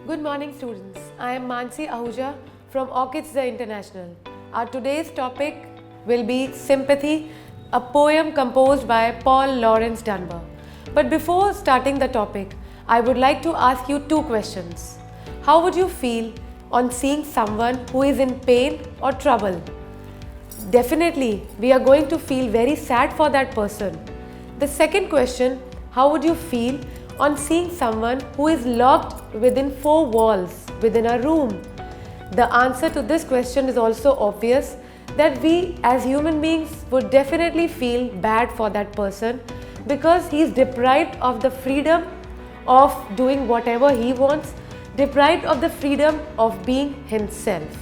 Good morning students, I am Mansi Ahuja from Orchids the International. Our today's topic will be Sympathy, a poem composed by Paul Laurence Dunbar. But before starting the topic, I would like to ask you two questions. How would you feel on seeing someone who is in pain or trouble? Definitely, we are going to feel very sad for that person. The second question, how would you feel on seeing someone who is locked within four walls within a room? The answer to this question is also obvious, that we as human beings would definitely feel bad for that person because he is deprived of the freedom of doing whatever he wants, deprived of the freedom of being himself.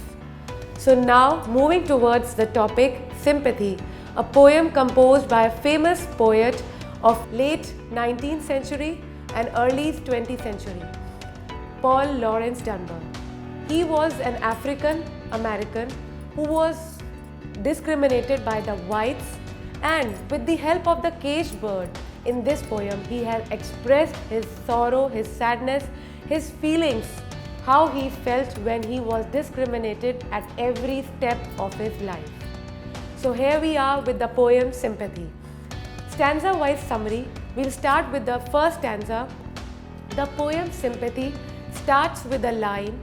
So now moving towards the topic Sympathy, a poem composed by a famous poet of late 19th century and early 20th century, Paul Laurence Dunbar. He was an African American who was discriminated by the whites, and with the help of the caged bird in this poem, he has expressed his sorrow, his sadness, his feelings, how he felt when he was discriminated at every step of his life. So here we are with the poem Sympathy. Stanza-wise summary, we'll start with the first stanza. The poem Sympathy starts with the line,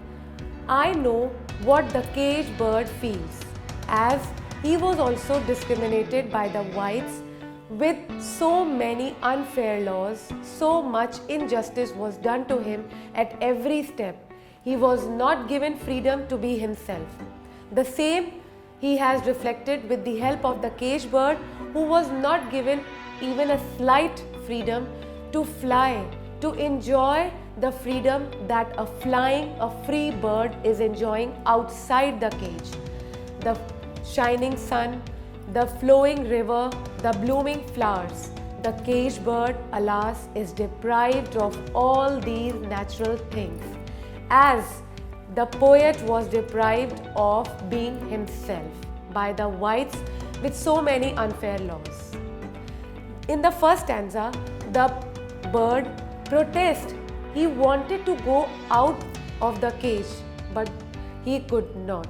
I know what the caged bird feels, as he was also discriminated by the whites with so many unfair laws, so much injustice was done to him at every step. He was not given freedom to be himself. The same he has reflected with the help of the caged bird, who was not given even a slight freedom to fly, to enjoy the freedom that a flying, a free bird is enjoying outside the cage. The shining sun, the flowing river, the blooming flowers. The caged bird, alas, is deprived of all these natural things, as the poet was deprived of being himself by the whites with so many unfair laws. In the first stanza, the bird protests. He wanted to go out of the cage, but he could not.